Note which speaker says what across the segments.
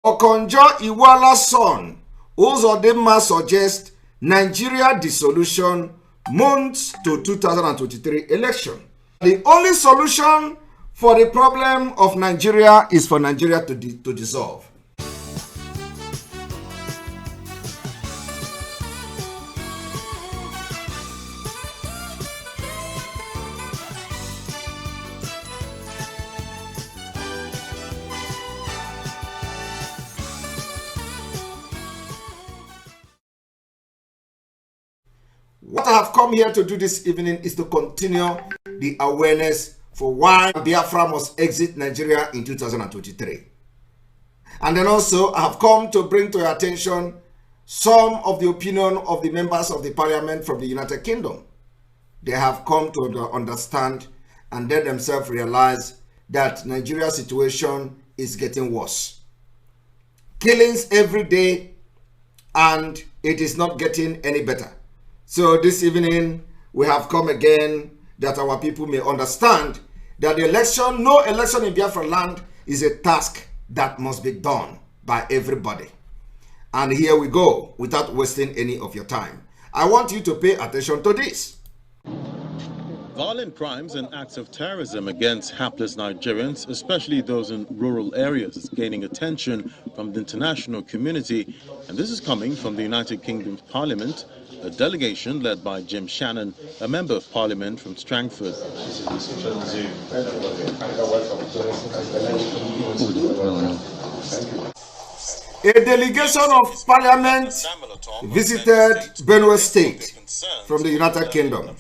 Speaker 1: Okonjo Iweala's son, Uzodimma, suggests Nigeria dissolution months to 2023 election. The only solution for the problem of Nigeria is for Nigeria to dissolve. What I have come here to do this evening is to continue the awareness for why Biafra must exit Nigeria in 2023. And then also I have come to bring to your attention some of the opinion of the members of the parliament from the United Kingdom. They have come to understand and they themselves realize that Nigeria's situation is getting worse. Killings every day, and it is not getting any better. So this evening, we have come again that our people may understand that the election, no election in Biafra land is a task that must be done by everybody. And here we go, without wasting any of your time. I want you to pay attention to this.
Speaker 2: Violent crimes and acts of terrorism against hapless Nigerians, especially those in rural areas, is gaining attention from the international community. And this is coming from the United Kingdom's Parliament, a delegation led by Jim Shannon, a member of Parliament from Strangford.
Speaker 1: A delegation of Parliament visited Benue State from the United Kingdom.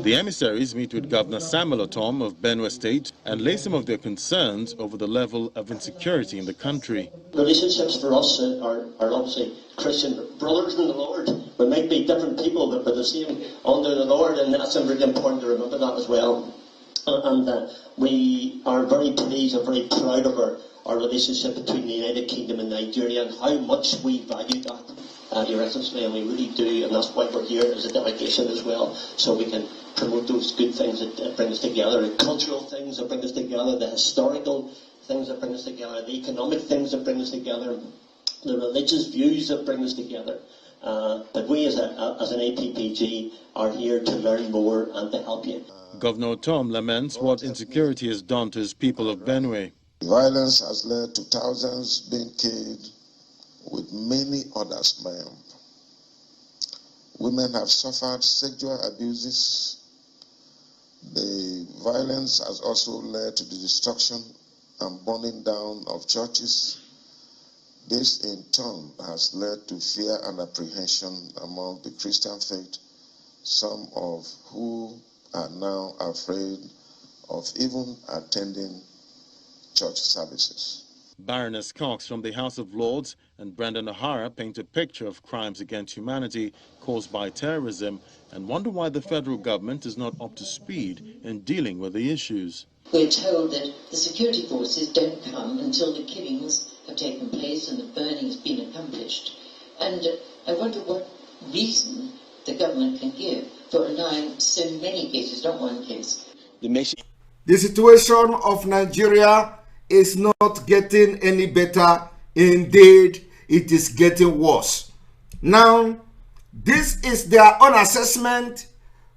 Speaker 2: The emissaries meet with Governor Samuel Otom of Benue State and lay some of their concerns over the level of insecurity in the country.
Speaker 3: Relationships for us are obviously Christian brothers in the Lord. We might be different people, but we're the same under the Lord, and that's really important to remember that as well. And we are very pleased and very proud of our relationship between the United Kingdom and Nigeria and how much we value that, Your Excellency, and we really do, and that's why we're here as a delegation as well, so we can promote those good things that bring us together, the cultural things that bring us together, the historical things that bring us together, the economic things that bring us together, the religious views that bring us together. But we as an APPG are here to learn more and to help you.
Speaker 2: Governor Otom laments what insecurity has done to his people of Benue.
Speaker 4: Violence has led to thousands being killed, with many others maimed. Women have suffered sexual abuses. The violence has also led to the destruction and burning down of churches. This in turn has led to fear and apprehension among the Christian faith, some of who are now afraid of even attending church services.
Speaker 2: Baroness Cox from the House of Lords and Brendan O'Hara paint a picture of crimes against humanity caused by terrorism and wonder why the federal government is not up to speed in dealing with the issues.
Speaker 5: We're told that the security forces don't come until the killings have taken place and the burning has been accomplished. And I wonder what reason the government can give for allowing so many cases, not one case.
Speaker 1: The situation of Nigeria is not getting any better. Indeed, it is getting worse. Now, this is their own assessment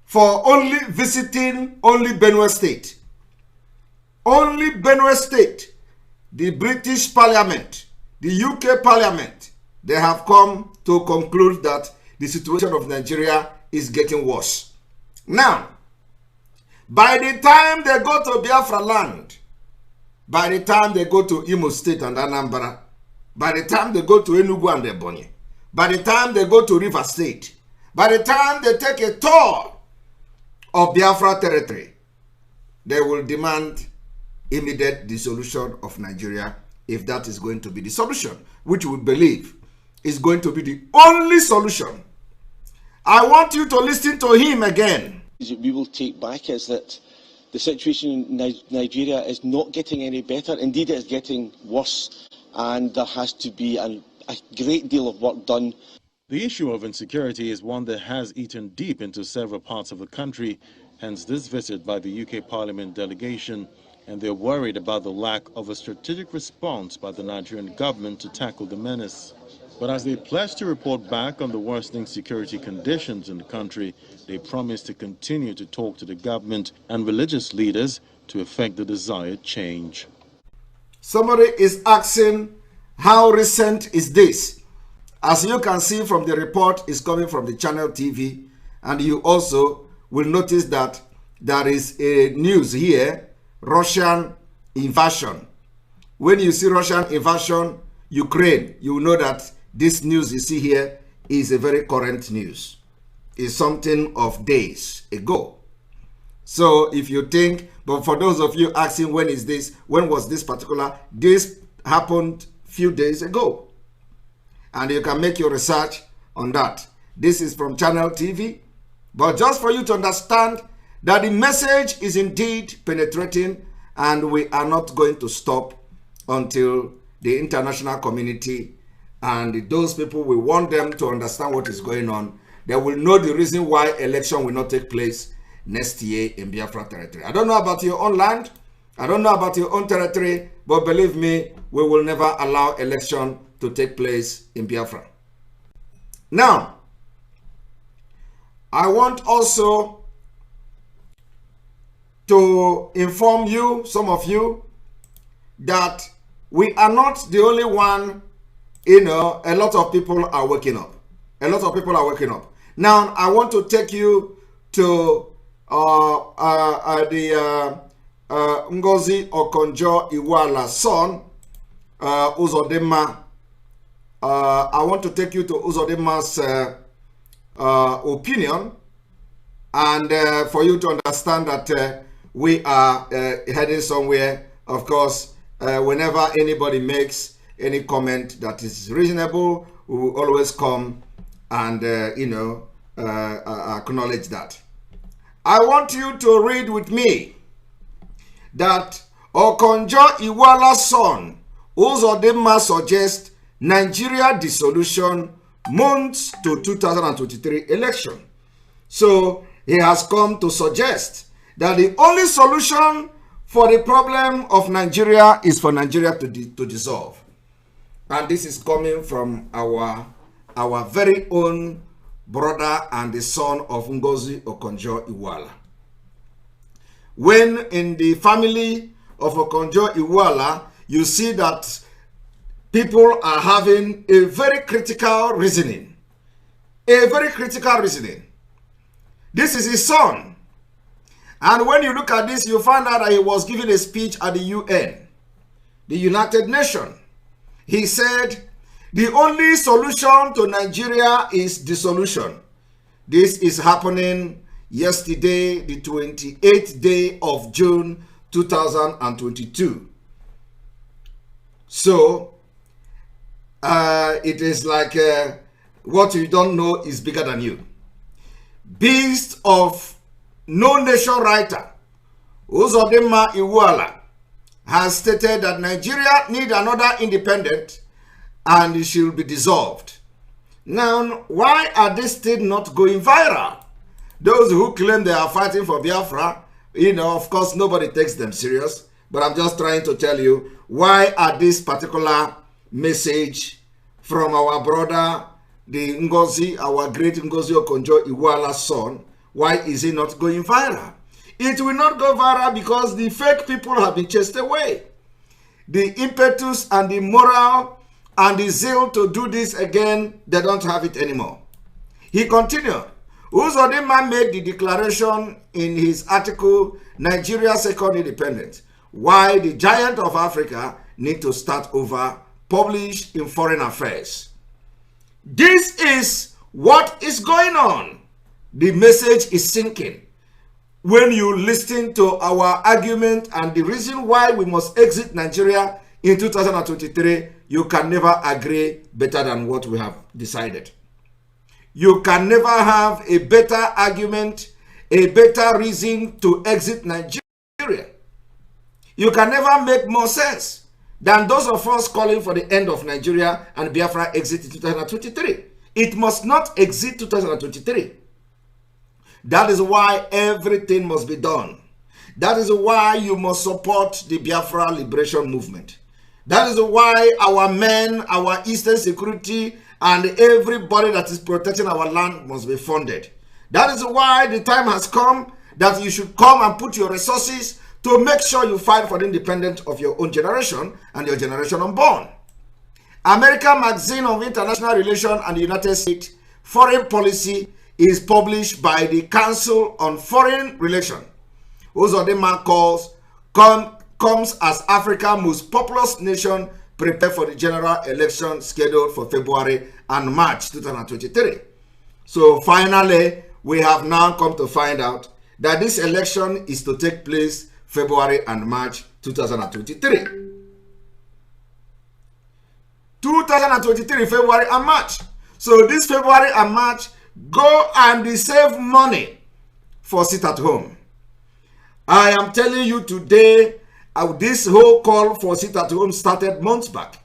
Speaker 1: for only visiting only Benue State. Only Benue State, the British Parliament, the UK Parliament, they have come to conclude that the situation of Nigeria is getting worse. Now, by the time they go to Biafra land, by the time they go to Imo State and Anambra, by the time they go to Enugu and Ebonyi, by the time they go to River State, by the time they take a tour of Biafra territory, they will demand immediate dissolution of Nigeria if that is going to be the solution, which we believe is going to be the only solution. I want you to listen to him again.
Speaker 6: We will take back is that the situation in Nigeria is not getting any better. Indeed, it is getting worse, and there has to be a great deal of work done.
Speaker 2: The issue of insecurity is one that has eaten deep into several parts of the country, hence this visit by the UK Parliament delegation. and they're worried about the lack of a strategic response by the Nigerian government to tackle the menace. But as they pledge to report back on the worsening security conditions in the country, they promise to continue to talk to the government and religious leaders to effect the desired change.
Speaker 1: Somebody is asking, how recent is this? As you can see from the report, is coming from the Channel TV, and you also will notice that there is a news here, Russian invasion. When you see Russian invasion, Ukraine, you will know that this news you see here is a very current news. It's something of days ago. So if you think, but for those of you asking when is this, when was this particular, this happened few days ago. And you can make your research on that. This is from Channel TV. But just for you to understand that the message is indeed penetrating, and we are not going to stop until the international community and those people, we want them to understand what is going on. They will know the reason why election will not take place next year in Biafra territory. I don't know about your own land. I don't know about your own territory, but believe me, we will never allow election to take place in Biafra. Now, I want also to inform you, some of you, that we are not the only one. You know, a lot of people are waking up. A lot of people are waking up. Now, I want to take you to the Ngozi Okonjo-Iweala's son, Uzodimma. I want to take you to Uzodimma's opinion, and for you to understand that we are heading somewhere. Of course, whenever anybody makes any comment that is reasonable, we will always come and acknowledge that. I want you to read with me that Okonjo-Iweala's son Uzodimma suggests Nigeria dissolution months to 2023 election. So he has come to suggest that the only solution for the problem of Nigeria is for Nigeria to dissolve. And this is coming from our very own brother and the son of Ngozi Okonjo-Iweala. When in the family of Okonjo-Iweala, you see that people are having a very critical reasoning. A very critical reasoning. This is his son. And when you look at this, you find out that he was giving a speech at the UN, the United Nations. He said, the only solution to Nigeria is dissolution. This is happening yesterday, the 28th day of June 2022. So, it is like what you don't know is bigger than you. Beast of no nation writer, Uzodimma Iweala, has stated that Nigeria need another independent and it should be dissolved. Now, why are these things not going viral? Those who claim they are fighting for Biafra, of course, nobody takes them serious. But I'm just trying to tell you, why are this particular message from our brother, the Ngozi, our great Ngozi Okonjo-Iweala's son, why is it not going viral? It will not go viral because the fake people have been chased away. The impetus and the moral and the zeal to do this again, they don't have it anymore. He continued. Uzodimma made the declaration in his article, Nigeria's Second Independence, why the giant of Africa need to start over, published in Foreign Affairs. This is what is going on. The message is sinking. When you listen to our argument and the reason why we must exit Nigeria in 2023, you can never agree better than what we have decided. You can never have a better argument, a better reason to exit Nigeria. You can never make more sense than those of us calling for the end of Nigeria and Biafra exit in 2023. It must not exit 2023. That is why everything must be done. That is why you must support the Biafra Liberation Movement. That is why our men, our Eastern Security, and everybody that is protecting our land must be funded. That is why the time has come that you should come and put your resources to make sure you fight for the independence of your own generation and your generation unborn. American Magazine of International Relations and the United States Foreign Policy is published by the Council on Foreign Relations. Uzodinma comes as Africa's most populous nation prepare for the general election scheduled for February and March 2023. So finally, we have now come to find out that this election is to take place February and March 2023. 2023, February and March. So this February and March, go and save money for sit at home. I am telling you today, this whole call for sit at home started months back.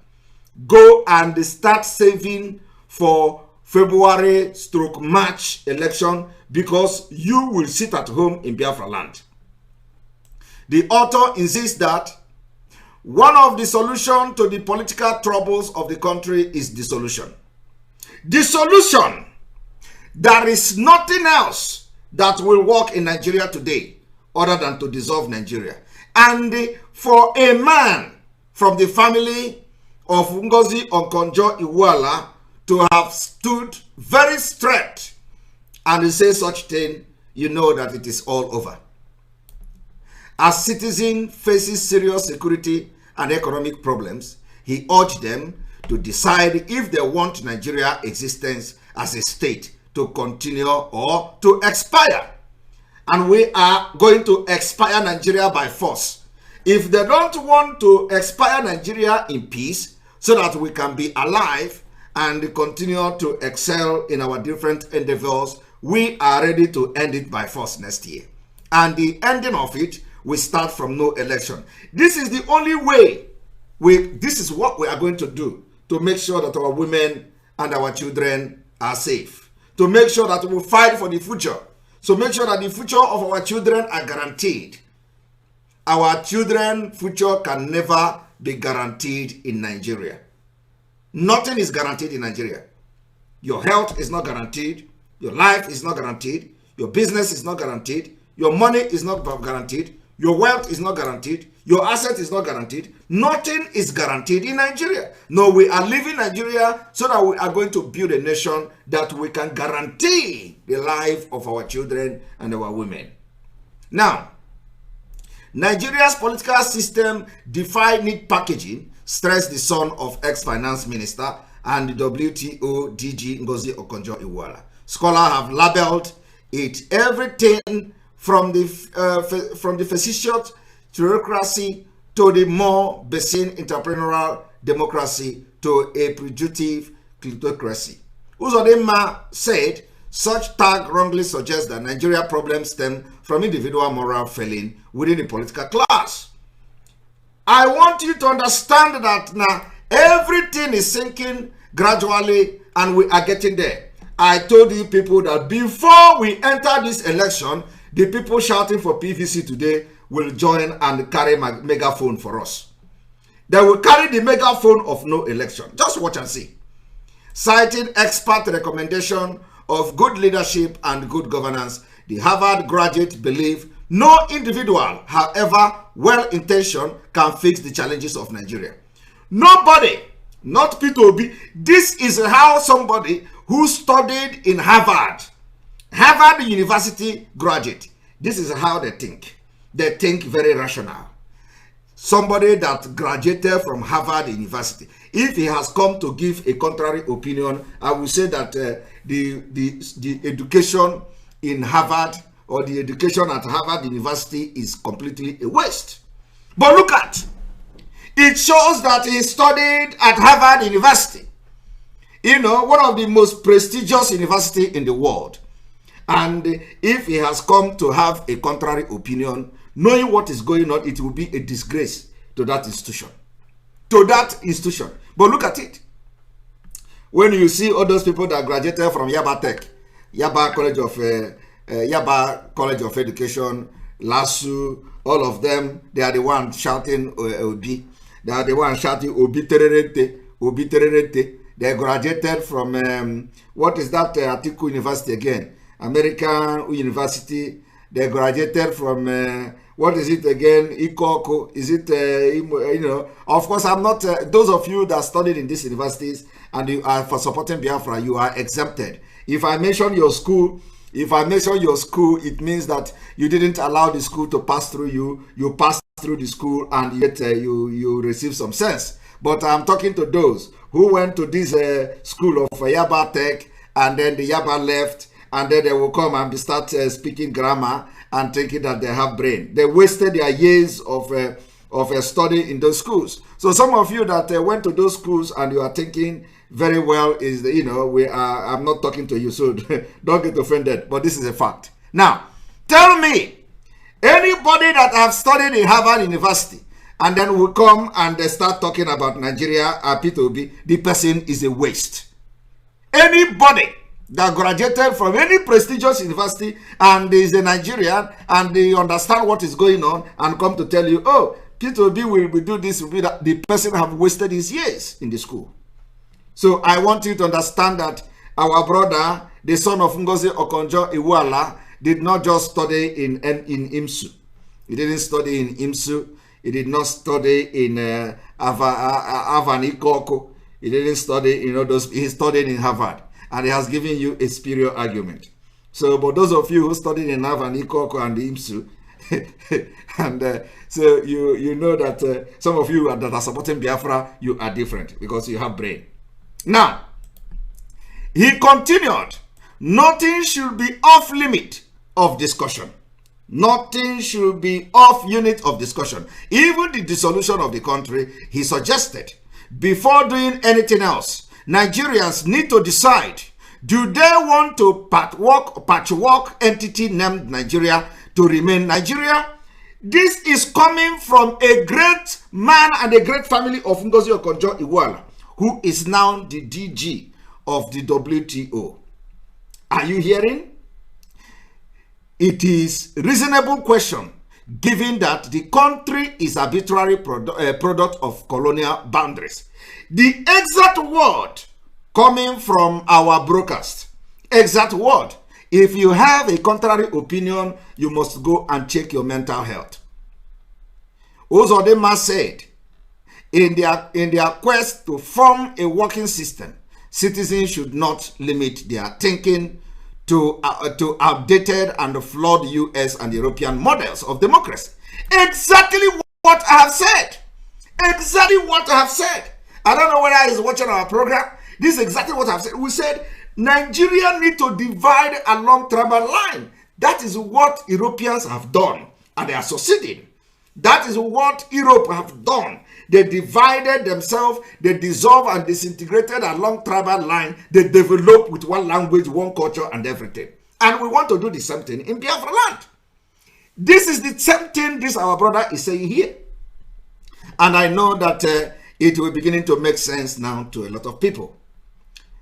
Speaker 1: Go and start saving for February/March election because you will sit at home in Biafra land. The author insists that one of the solutions to the political troubles of the country is dissolution. Dissolution. There is nothing else that will work in Nigeria today other than to dissolve Nigeria. And for a man from the family of Ngozi Okonjo-Iweala to have stood very straight and say such thing, you know that it is all over. As citizens faces serious security and economic problems, he urged them to decide if they want Nigeria existence as a state to continue or to expire. And we are going to expire Nigeria by force. If they don't want to expire Nigeria in peace so that we can be alive and continue to excel in our different endeavors, we are ready to end it by force next year. And the ending of it will start from no election. This is the only way. This is what we are going to do to make sure that our women and our children are safe. To make sure that we fight for the future. So make sure that the future of our children are guaranteed. Our children's future can never be guaranteed in Nigeria. Nothing is guaranteed in Nigeria. Your health is not guaranteed. Your life is not guaranteed. Your business is not guaranteed. Your money is not guaranteed. Your wealth is not guaranteed. Your asset is not guaranteed. Nothing is guaranteed in Nigeria. No, we are leaving Nigeria so that we are going to build a nation that we can guarantee the life of our children and our women. Now, Nigeria's political system defy neat packaging, stressed the son of ex-finance minister and the WTO DG Ngozi Okonjo-Iweala. Scholars have labeled it everything from the facetious bureaucracy to the more basing entrepreneurial democracy to a putative kleptocracy. Uzodinma said such tag wrongly suggests that Nigeria problems stem from individual moral failing within the political class. I want you to understand that now everything is sinking gradually and we are getting there. I told you people that before we enter this election, the people shouting for PVC today will join and carry my megaphone for us. They will carry the megaphone of no election. Just watch and see. Citing expert recommendation of good leadership and good governance, the Harvard graduate believe no individual, however well-intentioned, can fix the challenges of Nigeria. Nobody, not P2B. This is how somebody who studied in Harvard University graduate, this is how they think. They think very rational. Somebody that graduated from Harvard University, if he has come to give a contrary opinion, I will say that the education in Harvard or the education at Harvard University is completely a waste. But look at, it shows that he studied at Harvard University. You know, one of the most prestigious university in the world. And if he has come to have a contrary opinion, knowing what is going on, it will be a disgrace to that institution. To that institution. But look at it. When you see all those people that graduated from Yaba Tech, Yaba College of Education, LASU, all of them, they are the ones shouting Obi. They are the ones shouting Obi Tererete, Obi Tererete. They graduated from, what is that Atiku University again? American University. They graduated from, what is it again? Ikoko. Is it, you know, of course, I'm not, those of you that studied in these universities and you are for supporting Biafra, you are exempted. If I mention your school, it means that you didn't allow the school to pass through you. You passed through the school and yet you receive some sense. But I'm talking to those who went to this school of Yaba Tech, and then the Yaba left, and then they will come and start speaking grammar and thinking that they have brain. They wasted their years of study in those schools. So some of you that went to those schools and you are thinking very well is, you know, I'm not talking to you, so don't get offended, but this is a fact. Now, tell me, anybody that have studied in Harvard University and then will come and they start talking about Nigeria, P2B, the person is a waste. Anybody that graduated from any prestigious university and is a Nigerian and they understand what is going on and come to tell you, oh, P2B will do this, will be that, the person have wasted his years in the school. So I want you to understand that our brother, the son of Ngozi Okonjo-Iweala, did not just study in IMSU. He didn't study in IMSU. He did not study in Avanikoko. He didn't study, you know, he studied in Harvard. And he has given you a superior argument. So, but those of you who studied in Avanikoko and IMSU, and so you know that some of you that are supporting Biafra, you are different because you have brain. Now, he continued, nothing should be off limit of discussion. Nothing should be off unit of discussion. Even the dissolution of the country, he suggested, before doing anything else, Nigerians need to decide, do they want to patchwork entity named Nigeria to remain Nigeria? This is coming from a great man and a great family of Ngozi Okonjo-Iweala, who is now the DG of the WTO. Are you hearing? It is a reasonable question, given that the country is arbitrary product of colonial boundaries. The exact word coming from our broadcast, exact word, if you have a contrary opinion, you must go and check your mental health. Uzodinma said, in their quest to form a working system, citizens should not limit their thinking to outdated and flawed US and European models of democracy. Exactly what I have said. Exactly what I have said. I don't know whether he's watching our program. This is exactly what I've said. We said Nigeria need to divide along tribal line. That is what Europeans have done, and they are succeeding. That is what Europe have done. They divided themselves, they dissolved and disintegrated along tribal line. They developed with one language, one culture, and everything. And we want to do the same thing in Biafra land. This is the same thing this our brother is saying here. And I know that it will beginning to make sense now to a lot of people.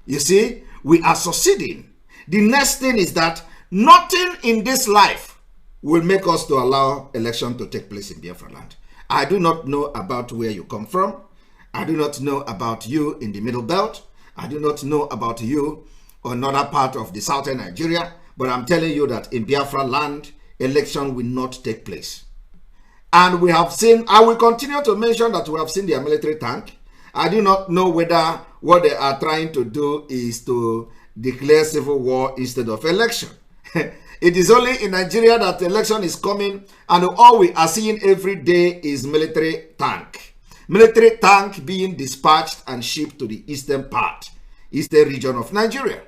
Speaker 1: You see, we are succeeding. The next thing is that nothing in this life will make us to allow election to take place in Biafra land. I do not know about where you come from. I do not know about you in the Middle Belt. I do not know about you or another part of the southern Nigeria. But I'm telling you that in Biafra land, election will not take place. And we have seen, I will continue to mention that we have seen their military tank. I do not know whether what they are trying to do is to declare civil war instead of election. It is only in Nigeria that election is coming, and all we are seeing every day is military tank. Military tank being dispatched and shipped to the eastern region of Nigeria.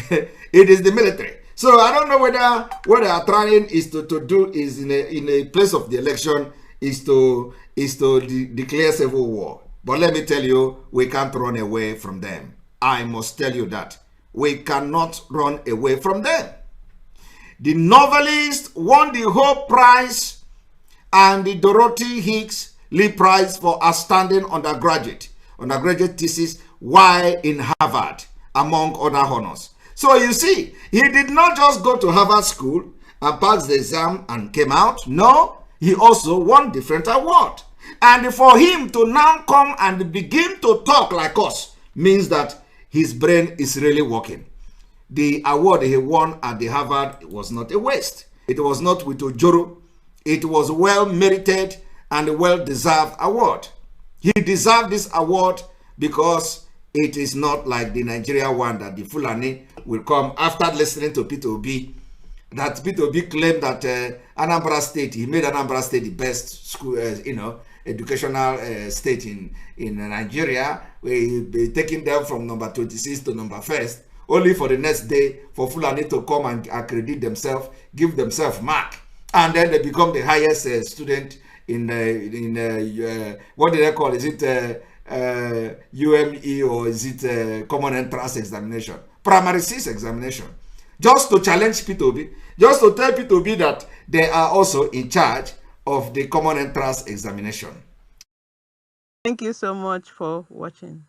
Speaker 1: It is the military. So I don't know whether what they are trying is to do is in a place of the election is to declare civil war. But let me tell you, we can't run away from them. I must tell you that we cannot run away from them. The novelist won the Hope Prize and the Dorothy Hicks Lee Prize for outstanding undergraduate thesis while in Harvard, among other honors. So you see, he did not just go to Harvard school and pass the exam and came out. No, he also won different award. And for him to now come and begin to talk like us means that his brain is really working. The award he won at the Harvard was not a waste. It was not with Ojoro. It was well merited and a well-deserved award. He deserved this award because it is not like the Nigeria one that the Fulani will come after listening to Peter Obi. That Peter Obi claimed that Anambra State, he made Anambra State the best school, educational state in Nigeria, where he taking them from number 26 to number 1st, only for the next day for Fulani to come and accredit themselves, give themselves mark, and then they become the highest student in what do they call it? Is it UME or is it Common Entrance Examination? Primary 6 examination. Just to challenge P2B, just to tell P2B that they are also in charge of the Common Entrance Examination.
Speaker 7: Thank you so much for watching.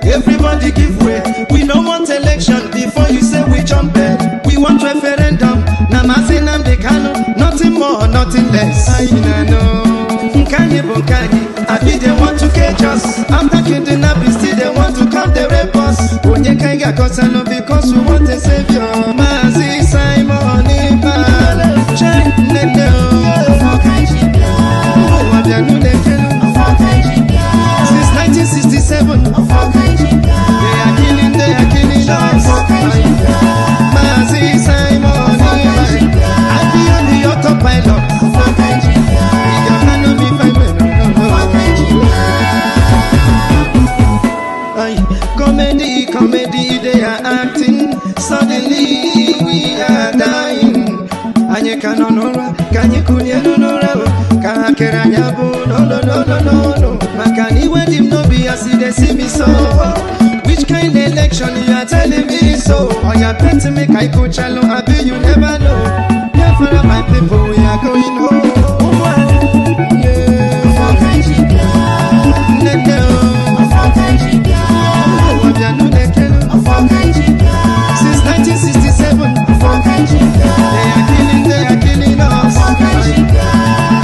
Speaker 8: Everybody give way. We don't want election before you say we jump in. We want referendum. Namazinam de Kano. Nothing more, nothing less. I know. I be they want to catch us. After kidnapping, still they want to come the rape us. When you can't get caught, because we want a savior. Mazi Simon Iman. Check Nendo. Since 1967, they are killing us. Mazi Simon Iman. I be on the autopilot. Comedy, they are acting. Suddenly we are dying. Anye kanonora, kanye kunyenonora, kakeranyabu, no. Makani when him no be as they see me so. Which kind of election you are telling me so? Or you bet to make I coach alone, I bet you never know. Yeah, for my people, we are going home. Since 1967, they are killing us.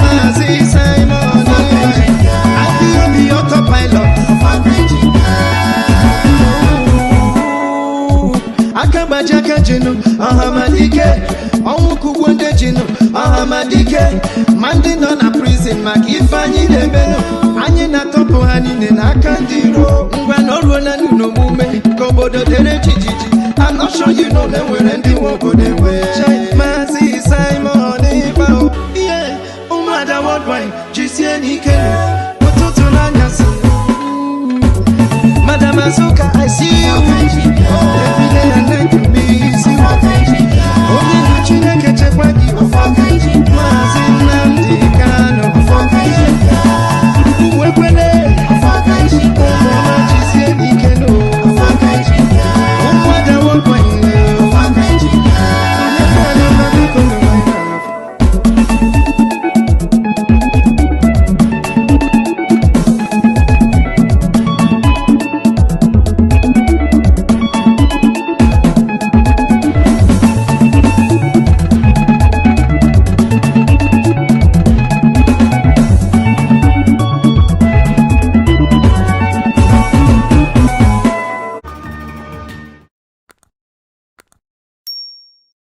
Speaker 8: Mazi Simon, I be on the autopilot. Akabajaka Jino, Ahamadike, Omuku Wende Jino, Ahamadike, Mandin on a prison, Makifani Lebeno, Anina Topo Hanine Nakandiro, Ngwanoro Nanuno Mume, Kobodo Dere Chichi.